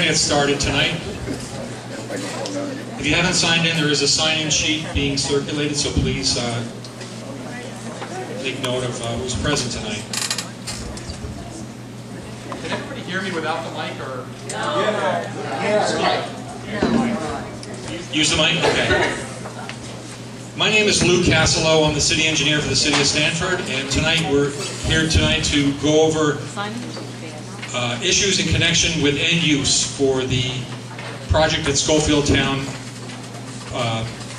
going to get started tonight. If you haven't signed in, there is a sign-in sheet being circulated, so please take note of who's present tonight. Can everybody hear me without the mic, or? No. Use the mic? Okay. My name is Lou Cassillo. I'm the city engineer for the city of Stanford, and tonight we're here tonight to go over issues in connection with end use for the project at Scofieldtown,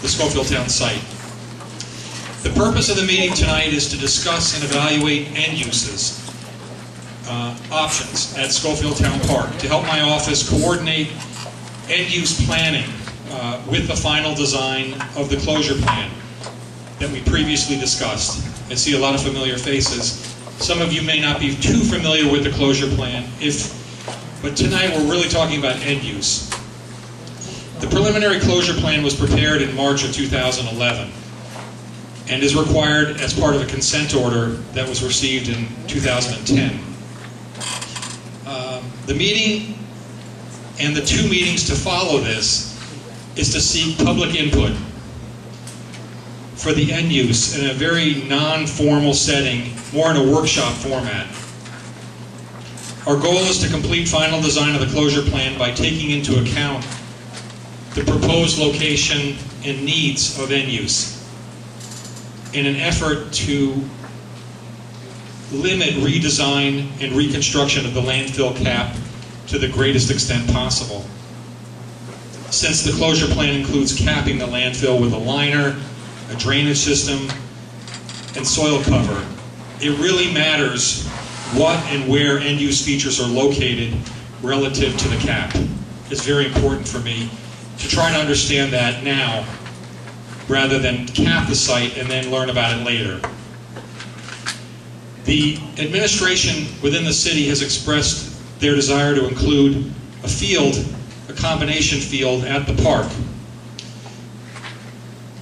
the Scofieldtown site. The purpose of the meeting tonight is to discuss and evaluate end uses, options at Scofieldtown Park to help my office coordinate end use planning with the final design of the closure plan that we previously discussed. I see a lot of familiar faces. Some of you may not be too familiar with the closure plan, but tonight we're really talking about end use. The preliminary closure plan was prepared in March of 2011 and is required as part of a consent order that was received in 2010. The meeting and the two meetings to follow this is to seek public input for the end use in a very non-formal setting, more in a workshop format. Our goal is to complete final design of the closure plan by taking into account the proposed location and needs of end use in an effort to limit redesign and reconstruction of the landfill cap to the greatest extent possible. Since the closure plan includes capping the landfill with a liner, a drainage system, and soil cover, it really matters what and where end-use features are located relative to the cap. It's very important for me to try to understand that now, rather than cap the site and then learn about it later. The administration within the city has expressed their desire to include a field, a combination field at the park.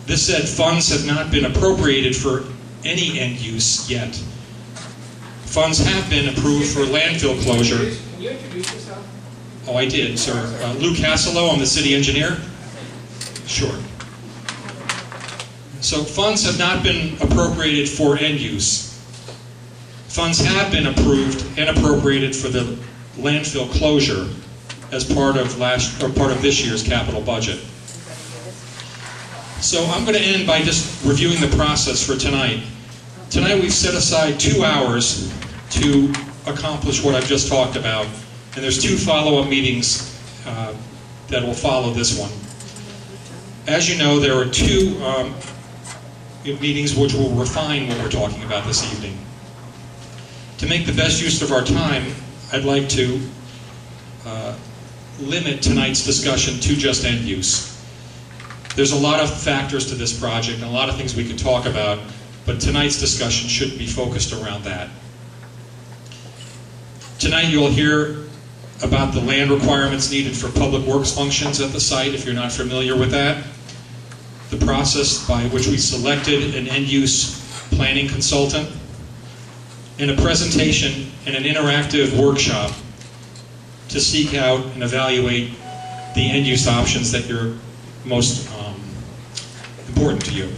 This said, funds have not been appropriated for any end use yet. Funds have been approved for landfill closure. Can you introduce yourself? Oh, I did, sir. Lou Cassillo, I'm the city engineer. Sure. So funds have not been appropriated for end use. Funds have been approved and appropriated for the landfill closure as part of this year's capital budget. So I'm going to end by just reviewing the process for tonight. Tonight we've set aside 2 hours to accomplish what I've just talked about, and there's 2 follow-up meetings that will follow this one. As you know, there are 2 meetings which will refine what we're talking about this evening. To make the best use of our time, I'd like to limit tonight's discussion to just end use. There's a lot of factors to this project and a lot of things we could talk about, but tonight's discussion should be focused around that. Tonight you'll hear about the land requirements needed for public works functions at the site, if you're not familiar with that. The process by which we selected an end-use planning consultant, and a presentation and an interactive workshop to seek out and evaluate the end-use options that are most important to you.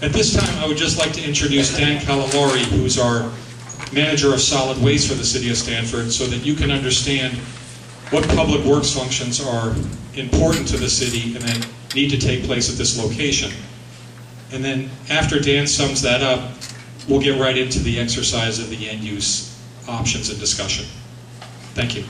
At this time, I would just like to introduce Dan Calamari, who's our manager of solid waste for the city of Stanford, so that you can understand what public works functions are important to the city and that need to take place at this location. And then after Dan sums that up, we'll get right into the exercise of the end use options and discussion. Thank you.